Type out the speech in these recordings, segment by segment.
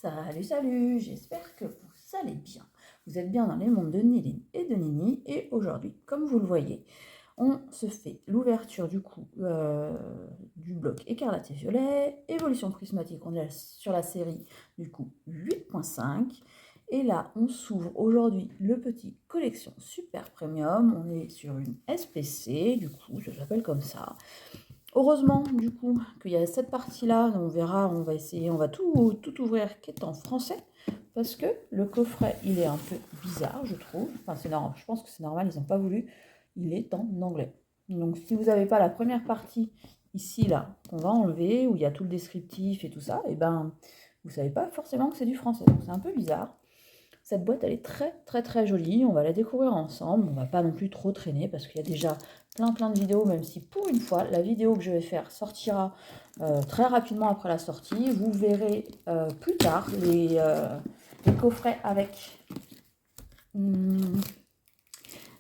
Salut, salut, j'espère que vous allez bien. Vous êtes bien dans les mondes de Néline et de Nini. Et aujourd'hui, comme vous le voyez, on se fait l'ouverture du coup du bloc écarlate et violet, évolution prismatique, on est sur la série du coup 8.5. Et là, on s'ouvre aujourd'hui le petit collection super premium. On est sur une SPC, du coup, ça s'appelle comme ça. Heureusement, du coup, qu'il y a cette partie-là, on verra, on va essayer, on va tout ouvrir qui est en français, parce que le coffret, il est un peu bizarre, je trouve. Enfin, c'est normal, je pense que c'est normal, ils n'ont pas voulu. Il est en anglais. Donc, si vous n'avez pas la première partie ici, là, qu'on va enlever, où il y a tout le descriptif et tout ça, et ben, vous savez pas forcément que c'est du français. Donc, c'est un peu bizarre. Cette boîte, elle est très très très jolie, on va la découvrir ensemble, on va pas non plus trop traîner parce qu'il y a déjà plein de vidéos, même si pour une fois, la vidéo que je vais faire sortira très rapidement après la sortie. Vous verrez plus tard les coffrets avec...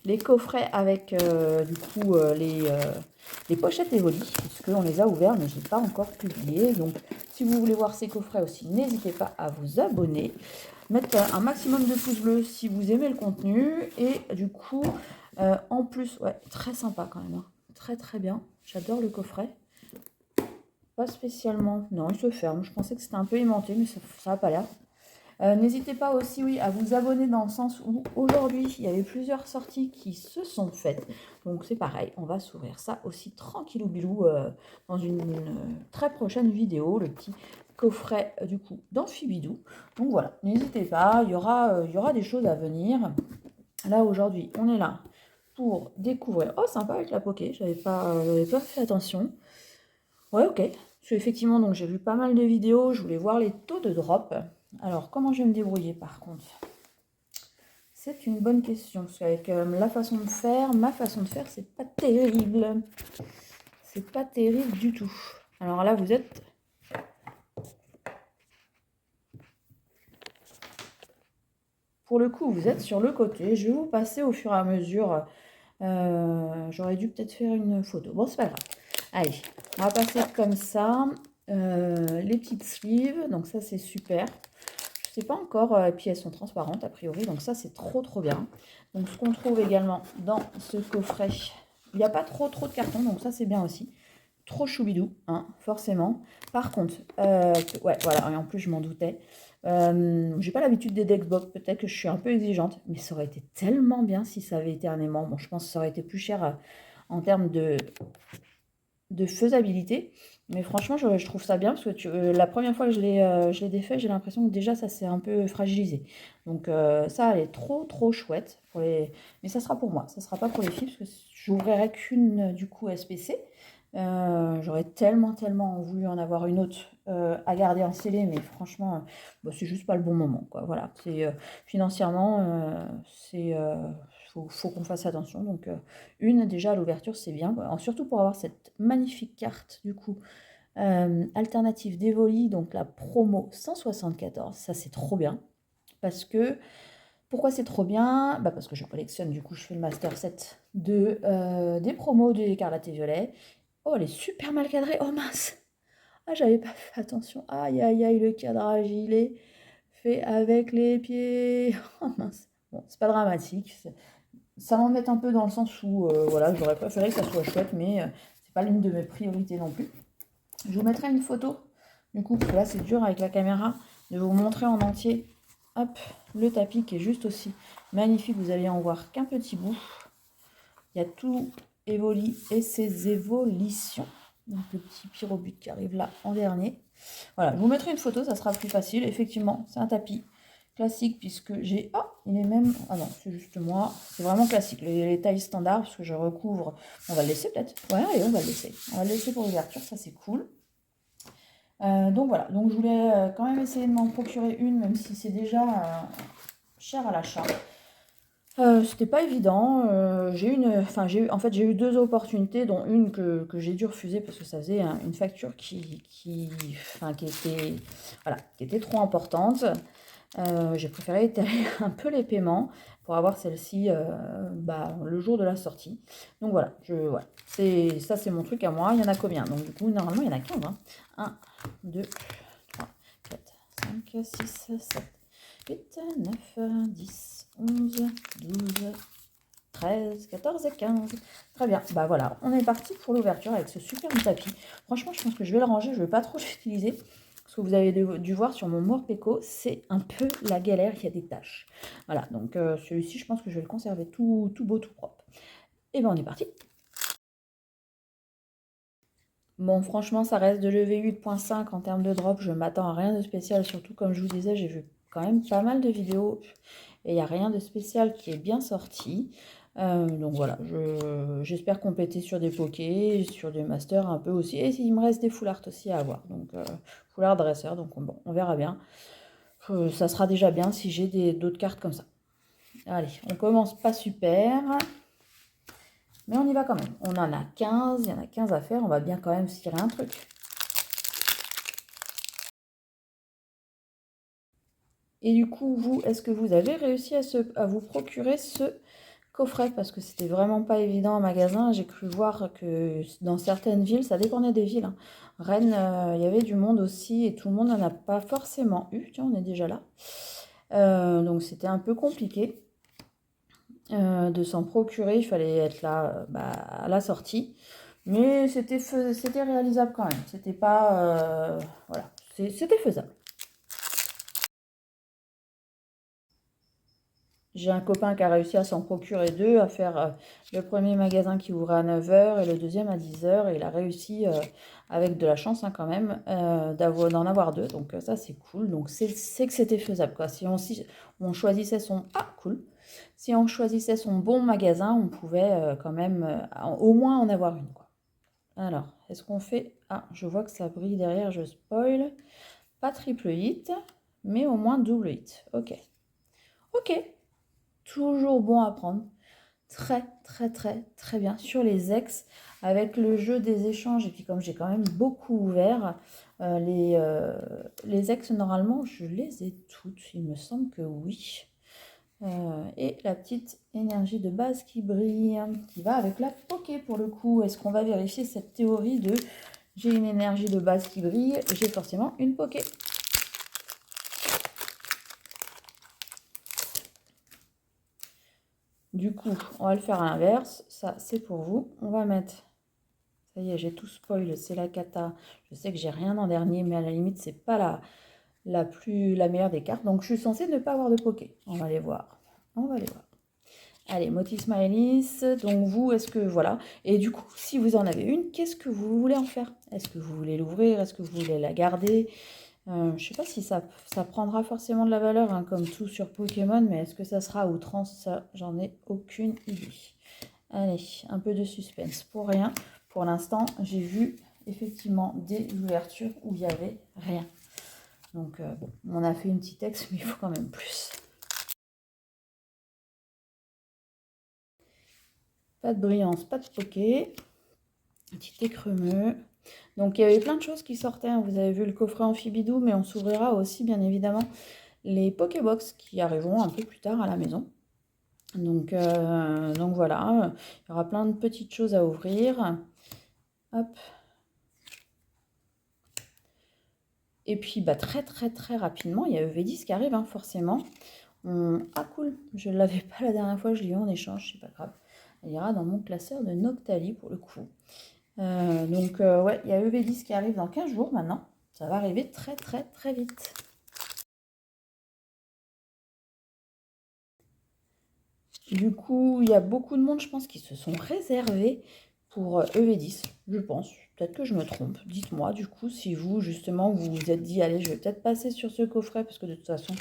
les coffrets avec du coup les pochettes Evoli, puisqu'on les a ouverts mais je n'ai pas encore publié. Donc si vous voulez voir ces coffrets aussi, n'hésitez pas à vous abonner, mettre un maximum de pouces bleus si vous aimez le contenu. Et du coup en plus, ouais, très sympa quand même, hein. Très très bien, j'adore le coffret. Pas spécialement, non, il se ferme, je pensais que c'était un peu aimanté mais ça n'a pas l'air. N'hésitez pas aussi, oui, à vous abonner dans le sens où aujourd'hui, il y avait plusieurs sorties qui se sont faites. Donc c'est pareil, on va s'ouvrir ça aussi tranquillou bilou dans une très prochaine vidéo, le petit coffret du coup d'Amphibidou. Donc voilà, n'hésitez pas, il y aura des choses à venir. Là aujourd'hui, on est là pour découvrir. Oh, sympa avec la poké, j'avais pas fait attention. Ouais, ok. Parce qu'effectivement, donc j'ai vu pas mal de vidéos, je voulais voir les taux de drop. Alors, comment je vais me débrouiller par contre? C'est une bonne question, parce qu'avec la façon de faire, ma façon de faire, c'est pas terrible. C'est pas terrible du tout. Alors là, vous êtes... Pour le coup, vous êtes sur le côté. Je vais vous passer au fur et à mesure. J'aurais dû peut-être faire une photo. Bon, c'est pas grave. Allez, on va passer comme ça. Les petites sleeves, donc ça c'est super. Je sais pas encore, et puis elles sont transparentes a priori, donc ça c'est trop bien. Donc ce qu'on trouve également dans ce coffret, il n'y a pas trop de carton, donc ça c'est bien aussi. Trop choubidou, hein, forcément. Par contre, ouais, voilà, et en plus je m'en doutais. J'ai pas l'habitude des Dexbox, peut-être que je suis un peu exigeante, mais ça aurait été tellement bien si ça avait été un aimant. Bon, je pense que ça aurait été plus cher en termes de faisabilité, mais franchement je trouve ça bien parce que la première fois que je l'ai défait, j'ai l'impression que déjà ça s'est un peu fragilisé. Donc ça, elle est trop chouette pour les... mais ça sera pour moi, ça sera pas pour les filles parce que j'ouvrirai qu'une du coup SPC. J'aurais tellement voulu en avoir une autre à garder en scellé, mais franchement bah, c'est juste pas le bon moment quoi. Voilà, c'est financièrement c'est faut qu'on fasse attention. Donc une déjà à l'ouverture c'est bien quoi. Surtout pour avoir cette magnifique carte du coup alternative d'Evoli, donc la promo 174, ça c'est trop bien parce que pourquoi c'est trop bien? Bah parce que je collectionne, du coup je fais le master set des promos de Écarlate et Violet. Oh, elle est super mal cadrée. Oh mince! Ah, j'avais pas fait attention. Aïe, le cadrage, il est fait avec les pieds. Oh mince. Bon, c'est pas dramatique. Ça m'embête un peu dans le sens où, voilà, j'aurais préféré que ça soit chouette, mais c'est pas l'une de mes priorités non plus. Je vous mettrai une photo, du coup, parce que là c'est dur avec la caméra, de vous montrer en entier, hop, le tapis qui est juste aussi magnifique. Vous allez en voir qu'un petit bout. Il y a tout Evoli et ses évolutions. Donc le petit pyrobut qui arrive là en dernier. Voilà, je vous mettrai une photo, ça sera plus facile. Effectivement, c'est un tapis classique puisque j'ai... Ah, il est même... Ah non, c'est juste moi. C'est vraiment classique. Les tailles standards, parce que je recouvre... On va le laisser peut-être. Ouais, allez, on va le laisser. On va le laisser pour l'ouverture, ça c'est cool. Donc voilà, donc je voulais quand même essayer de m'en procurer une, même si c'est déjà cher à l'achat. C'était pas évident. J'ai eu deux opportunités, dont une que j'ai dû refuser parce que ça faisait une facture qui était trop importante. J'ai préféré étaler un peu les paiements pour avoir celle-ci le jour de la sortie. Donc voilà, c'est mon truc à moi. Il y en a combien? Donc du coup, normalement, il y en a 15. Hein. 1, 2, 3, 4, 5, 5, 6, 7, 8, 9, 10, 11, 12, 13, 14 et 15. Très bien. Bah voilà, on est parti pour l'ouverture avec ce superbe tapis. Franchement, je pense que je vais le ranger. Je ne vais pas trop l'utiliser. Parce que vous avez dû voir sur mon Morpeko, c'est un peu la galère. Il y a des taches. Voilà, donc celui-ci, je pense que je vais le conserver tout beau, tout propre. Et ben on est parti. Bon, franchement, ça reste de l'EV 8.5 en termes de drop. Je m'attends à rien de spécial. Surtout, comme je vous disais, j'ai vu quand même pas mal de vidéos. Et il n'y a rien de spécial qui est bien sorti. Donc voilà, j'espère compléter sur des pokés, sur des masters un peu aussi. Et il me reste des full art aussi à avoir. Donc full art dresseur, donc bon, on verra bien. Ça sera déjà bien si j'ai d'autres cartes comme ça. Allez, on commence pas super. Mais on y va quand même. On en a 15, il y en a 15 à faire. On va bien quand même se tirer un truc. Et du coup, vous, est-ce que vous avez réussi à vous procurer ce coffret? Parce que c'était vraiment pas évident en magasin. J'ai cru voir que dans certaines villes, ça dépendait des villes, hein. Rennes, il y avait du monde aussi et tout le monde n'en a pas forcément eu. Tiens, on est déjà là. Donc c'était un peu compliqué de s'en procurer. Il fallait être là à la sortie. Mais c'était réalisable quand même. C'était pas... voilà, c'était faisable. J'ai un copain qui a réussi à s'en procurer deux, à faire le premier magasin qui ouvrait à 9 h et le deuxième à 10 h. Et il a réussi, avec de la chance hein, quand même, d'en avoir deux. Donc ça, c'est cool. Donc c'est que c'était faisable, quoi. Si on choisissait son... Ah, cool. Si on choisissait son bon magasin, on pouvait quand même au moins en avoir une, quoi. Alors, est-ce qu'on fait... Ah, je vois que ça brille derrière, je spoil. Pas triple hit, mais au moins double hit. Ok. Ok. Toujours bon à prendre. Très, très, très, très bien. Sur les ex, avec le jeu des échanges, et puis comme j'ai quand même beaucoup ouvert, les ex, normalement, je les ai toutes. Il me semble que oui. Et la petite énergie de base qui brille, qui va avec la poké pour le coup. Est-ce qu'on va vérifier cette théorie de j'ai une énergie de base qui brille, j'ai forcément une poké? Du coup, on va le faire à l'inverse. Ça, c'est pour vous. On va mettre... Ça y est, j'ai tout spoil. C'est la cata. Je sais que j'ai rien en dernier, mais à la limite, c'est pas la meilleure des cartes. Donc, je suis censée ne pas avoir de poké. On va les voir. On va les voir. Allez, Motif Smileys. Donc, vous, est-ce que... Voilà. Et du coup, si vous en avez une, qu'est-ce que vous voulez en faire? Est-ce que vous voulez l'ouvrir? Est-ce que vous voulez la garder? Je ne sais pas si ça prendra forcément de la valeur, hein, comme tout sur Pokémon, mais est-ce que ça sera à outrance? Ça, j'en ai aucune idée. Allez, un peu de suspense pour rien. Pour l'instant, j'ai vu effectivement des ouvertures où il n'y avait rien. Donc, bon, on a fait une petite ex, mais il faut quand même plus. Pas de brillance, pas de poké. Petit écremeux. Donc, il y avait plein de choses qui sortaient, hein. Vous avez vu le coffret Amphibidou, mais on s'ouvrira aussi, bien évidemment, les Pokébox qui arriveront un peu plus tard à la maison. Donc voilà, il y aura plein de petites choses à ouvrir. Hop. Et puis bah, très très très rapidement, il y a EV10 qui arrive, hein, forcément. Ah cool, je ne l'avais pas la dernière fois, je l'ai eu en échange, c'est pas grave. Elle ira dans mon classeur de Noctali pour le coup. Ouais, il y a EV10 qui arrive dans 15 jours maintenant. Ça va arriver très très très vite. Du coup, il y a beaucoup de monde, je pense, qui se sont réservés pour EV10, je pense. Peut-être que je me trompe. Dites-moi, du coup, si vous, justement, vous vous êtes dit, allez, je vais peut-être passer sur ce coffret, parce que de toute façon,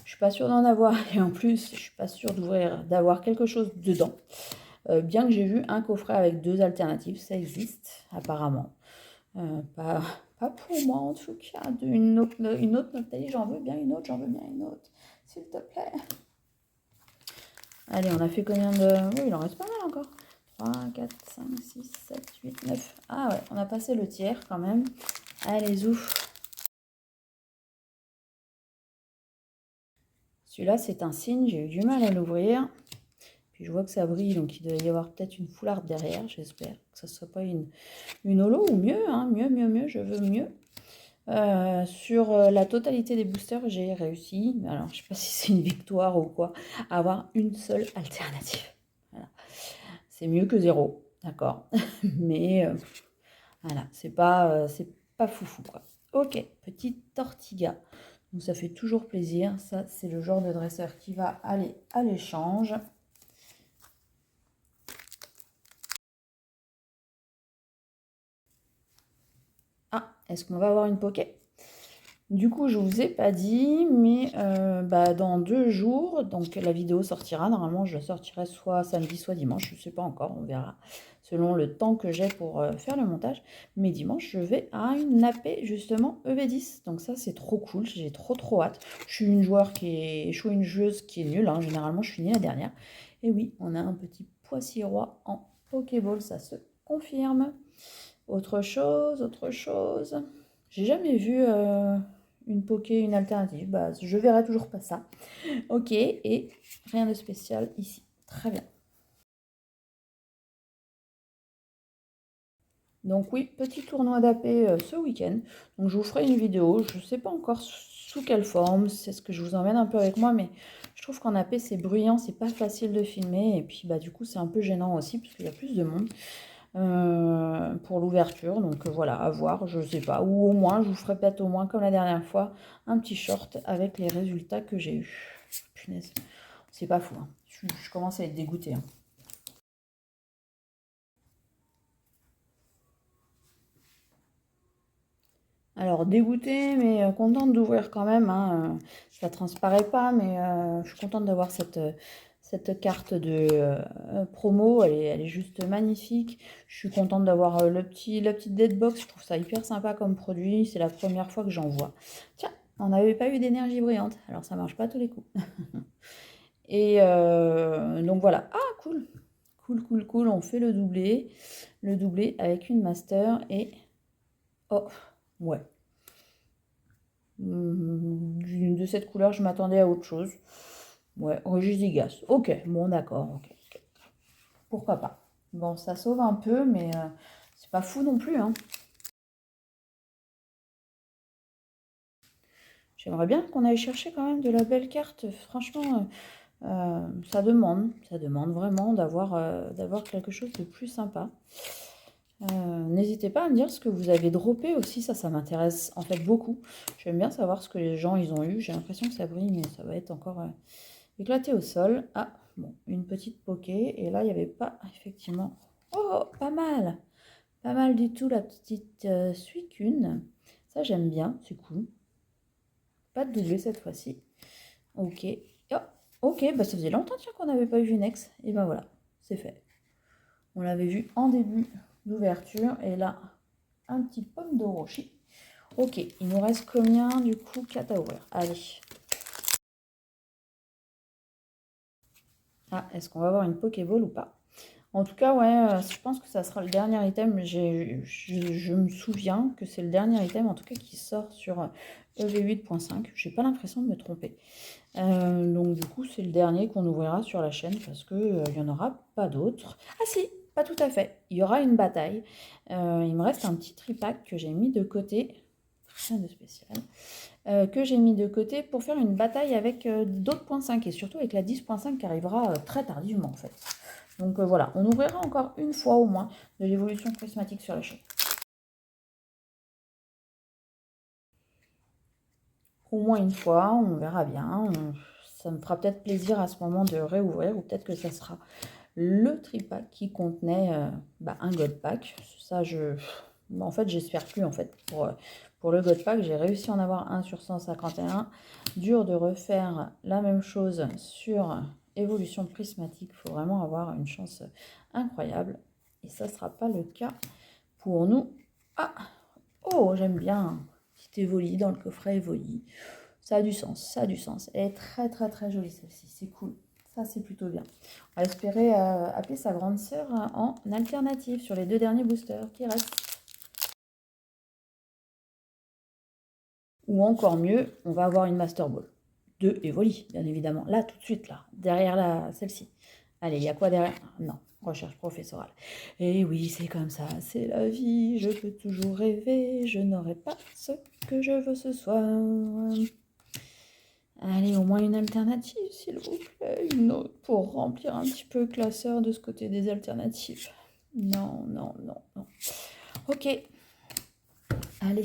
je suis pas sûre d'en avoir. Et en plus, je suis pas sûre d'avoir quelque chose dedans. Bien que j'ai vu un coffret avec deux alternatives, ça existe, apparemment. Pas pour moi, en tout cas. Une autre Noctali, j'en veux bien une autre, s'il te plaît. Allez, on a fait combien de... Oui, il en reste pas mal encore. 3, 4, 5, 6, 7, 8, 9. Ah ouais, on a passé le tiers quand même. Allez, ouf. Celui-là, c'est un signe. J'ai eu du mal à l'ouvrir. Puis je vois que ça brille, donc il doit y avoir peut-être une foularde derrière. J'espère que ce ne soit pas une holo ou mieux, hein. Mieux, je veux mieux. Sur la totalité des boosters, j'ai réussi, alors je sais pas si c'est une victoire ou quoi, à avoir une seule alternative. Voilà. C'est mieux que 0, d'accord. Mais voilà, c'est pas foufou, quoi. Ok, petite tortiga. Donc ça fait toujours plaisir. Ça, c'est le genre de dresseur qui va aller à l'échange. Ah, est-ce qu'on va avoir une poké? Du coup, je vous ai pas dit, mais dans 2 jours, donc la vidéo sortira. Normalement, je la sortirai soit samedi, soit dimanche. Je ne sais pas encore, on verra selon le temps que j'ai pour faire le montage. Mais dimanche, je vais à une AP justement EV10. Donc ça, c'est trop cool. J'ai trop hâte. Je suis une joueuse qui est nulle, hein. Généralement, je finis la dernière. Et oui, on a un petit poissy-roi en Pokéball, ça se confirme. Autre chose. J'ai jamais vu une poké, une alternative. Bah, je verrai toujours pas ça. Ok, et rien de spécial ici. Très bien. Donc oui, petit tournoi d'AP ce week-end. Donc je vous ferai une vidéo. Je ne sais pas encore sous quelle forme. C'est ce que je vous emmène un peu avec moi. Mais je trouve qu'en AP, c'est bruyant. C'est pas facile de filmer. Et puis bah, du coup, c'est un peu gênant aussi parce qu'il y a plus de monde. Pour l'ouverture. Donc voilà, à voir, je sais pas. Ou au moins, je vous ferai peut-être au moins, comme la dernière fois, un petit short avec les résultats que j'ai eu. Punaise, c'est pas fou, hein. Je commence à être dégoûtée, hein. Alors dégoûtée, mais contente d'ouvrir quand même, hein. Ça transparaît pas, mais je suis contente d'avoir cette carte de promo. Elle est juste magnifique. Je suis contente d'avoir la petite deadbox. Je trouve ça hyper sympa comme produit. C'est la première fois que j'en vois. Tiens, on n'avait pas eu d'énergie brillante. Alors ça marche pas tous les coups. Et donc voilà. Ah, cool. Cool. On fait le doublé. Le doublé avec une master et... Oh, ouais. De cette couleur, je m'attendais à autre chose. Ouais, Regigigas. Ok, bon, d'accord. Ok. Pourquoi pas. Bon, ça sauve un peu, mais c'est pas fou non plus, hein. J'aimerais bien qu'on aille chercher quand même de la belle carte. Franchement, ça demande vraiment d'avoir quelque chose de plus sympa. N'hésitez pas à me dire ce que vous avez droppé aussi, ça m'intéresse en fait beaucoup. J'aime bien savoir ce que les gens ils ont eu. J'ai l'impression que ça brille, mais ça va être encore éclaté au sol. Ah, bon, une petite poké. Et là, il n'y avait pas, effectivement... Oh, pas mal. Pas mal du tout, la petite Suicune. Ça, j'aime bien, c'est cool. Pas de doublé cette fois-ci. Ok. Oh, ok, bah ça faisait longtemps qu'on n'avait pas vu une ex. Et ben voilà, c'est fait. On l'avait vu en début d'ouverture. Et là, un petit pomme d'Orochi. Ok, il nous reste combien du coup? 4 à ouvrir. Allez. Ah, est-ce qu'on va avoir une Pokéball ou pas? En tout cas, ouais, je pense que ça sera le dernier item. Je me souviens que c'est le dernier item, en tout cas, qui sort sur EV8.5. J'ai pas l'impression de me tromper. Donc, du coup, c'est le dernier qu'on ouvrira sur la chaîne parce qu'il n'y en aura pas d'autres. Ah si, pas tout à fait. Il y aura une bataille. Il me reste un petit tripack que j'ai mis de côté. Rien de spécial. Que j'ai mis de côté pour faire une bataille avec d'autres .5 et surtout avec la 10.5 qui arrivera très tardivement en fait. Donc voilà, on ouvrira encore une fois au moins de l'évolution prismatique sur la chaîne. Au moins une fois, on verra bien. Ça me fera peut-être plaisir à ce moment de réouvrir ou peut-être que ça sera le tripack qui contenait un God Pack. Ça, en fait, j'espère plus en fait pour le God Pack. J'ai réussi à en avoir un sur 151. Dur de refaire la même chose sur évolution prismatique. Il faut vraiment avoir une chance incroyable. Et ça ne sera pas le cas pour nous. Ah, oh, j'aime bien. Petite Evoli dans le coffret Evoli. Ça a du sens. Elle est très jolie celle-ci. C'est cool. Ça, c'est plutôt bien. On va espérer appeler sa grande sœur en alternative sur les 2 derniers boosters qui restent. Ou encore mieux, on va avoir une Master Ball. De Evoli, bien évidemment. Là, tout de suite, là. Derrière celle-ci. Allez, il y a quoi derrière? Non. Recherche professorale. Et oui, c'est comme ça, c'est la vie. Je peux toujours rêver, je n'aurai pas ce que je veux ce soir. Allez, au moins une alternative, s'il vous plaît. Une autre pour remplir un petit peu le classeur de ce côté des alternatives. Non, non, non, non. Ok. Allez.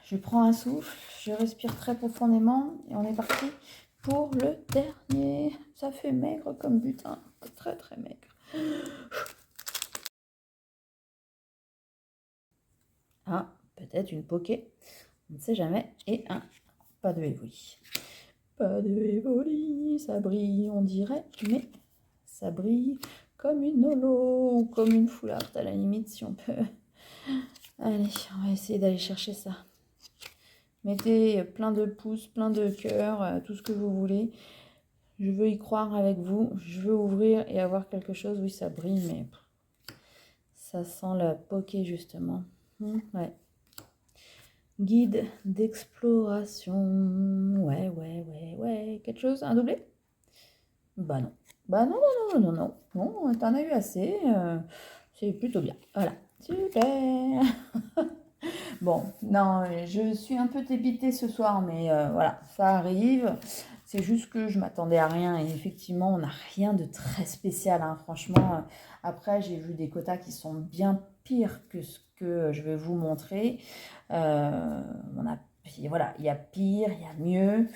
Je prends un souffle, je respire très profondément et on est parti pour le dernier. Ça fait maigre comme butin. Très, très maigre. Ah, peut-être une poké. On ne sait jamais. Et un pas de Evoli. Pas de Evoli, ça brille, on dirait, mais ça brille comme une holo ou comme une foularde à la limite, si on peut. Allez, on va essayer d'aller chercher ça. Mettez plein de pouces, plein de cœurs, tout ce que vous voulez. Je veux y croire avec vous. Je veux ouvrir et avoir quelque chose. Oui, ça brille, mais ça sent la poké, justement. Ouais. Guide d'exploration. Ouais. Quelque chose? Un doublé? Bah non. Bah non, non, non, non, non. Non, t'en as eu assez. C'est plutôt bien. Voilà. Super. Bon, non, je suis un peu dépitée ce soir, mais voilà, ça arrive. C'est juste que je m'attendais à rien et effectivement, on n'a rien de très spécial, hein. Franchement, après, j'ai vu des quotas qui sont bien pires que ce que je vais vous montrer. Voilà, il y a pire, il y a mieux.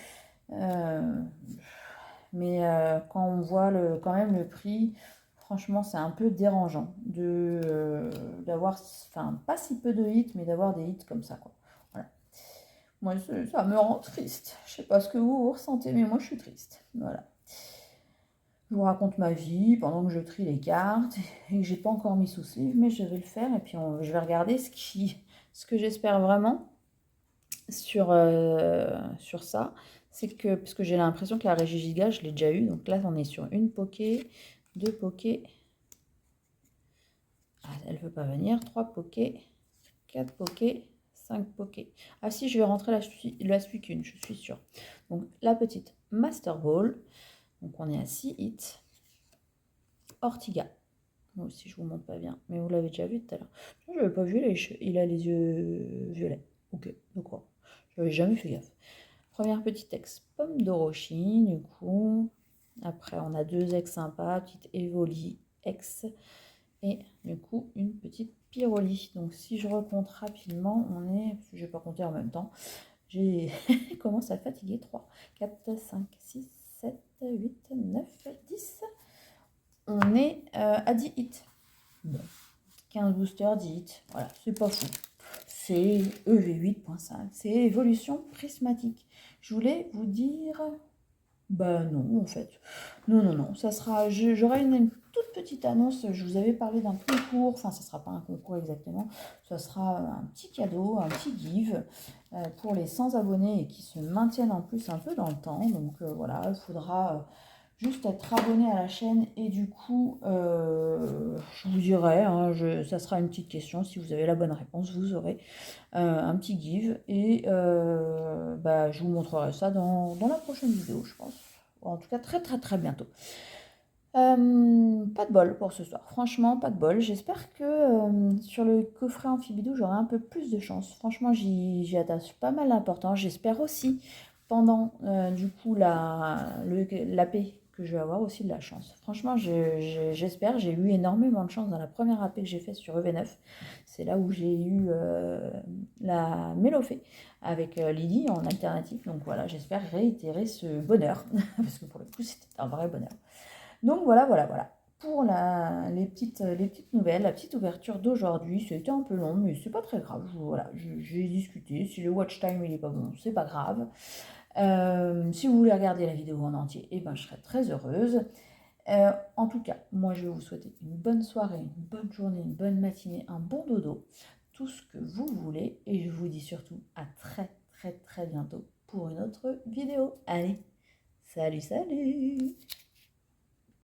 Mais quand on voit quand même le prix, franchement, c'est un peu dérangeant d'avoir, enfin, pas si peu de hits, mais d'avoir des hits comme ça, quoi. Voilà. Moi, ça me rend triste. Je sais pas ce que vous ressentez, mais moi, je suis triste. Voilà. Je vous raconte ma vie pendant que je trie les cartes et que j'ai pas encore mis sous sleeve, mais je vais le faire et puis je vais regarder ce que j'espère vraiment sur ça, c'est que, parce que j'ai l'impression que la régie giga, je l'ai déjà eu, donc là on est sur une poké, deux pokés, ah, elle veut pas venir, trois pokés, quatre pokés, cinq pokés. Ah si, je vais rentrer la suicune, je suis sûre. Donc la petite Master Ball, donc on est à 6 hits, Ortiga. Moi aussi je vous montre pas bien, mais vous l'avez déjà vu tout à l'heure. Je l'avais pas vu, il a les yeux violets. Ok, d'accord. Je n'avais jamais fait gaffe. Première petite ex, pomme d'Orochi, du coup. Après, on a deux ex sympas, petite Evoli ex. Et du coup, une petite Pyroli. Donc, si je recompte rapidement, on est. Je ne vais pas compter en même temps. J'ai commence à fatiguer. 3, 4, 5, 6, 7, 8, 9, 10. On est à 10 hits. Bon. 15 boosters, 10 hits. Voilà, c'est pas fou. C'est EV8.5. C'est évolution prismatique. Je voulais vous dire... Bah non, en fait. Non. Ça sera... J'aurai une toute petite annonce. Je vous avais parlé d'un concours. Enfin, ça ne sera pas un concours exactement. Ça sera un petit cadeau, un petit give pour les 100 abonnés et qui se maintiennent en plus un peu dans le temps. Donc voilà, il faudra... juste être abonné à la chaîne et du coup, je vous dirai, hein, ça sera une petite question. Si vous avez la bonne réponse, vous aurez un petit give et je vous montrerai ça dans la prochaine vidéo, je pense. En tout cas, très très très bientôt. Pas de bol pour ce soir, franchement, pas de bol. J'espère que sur le coffret Amphibidou, j'aurai un peu plus de chance. Franchement, j'y attache pas mal d'importance. J'espère aussi, pendant du coup l'AP que je vais avoir, aussi de la chance. Franchement, j'espère. J'ai eu énormément de chance dans la première AP que j'ai faite sur EV9. C'est là où j'ai eu la Mélofée avec Lily en alternative. Donc voilà, j'espère réitérer ce bonheur, parce que pour le coup, c'était un vrai bonheur. Donc voilà. Pour les petites nouvelles, la petite ouverture d'aujourd'hui, c'était un peu long, mais c'est pas très grave. Voilà, j'ai discuté. Si le watch time il est pas bon, c'est pas grave. Si vous voulez regarder la vidéo en entier, je serai très heureuse. En tout cas, moi je vais vous souhaiter une bonne soirée, une bonne journée, une bonne matinée, un bon dodo, tout ce que vous voulez. Et je vous dis surtout à très très très bientôt pour une autre vidéo. Allez, salut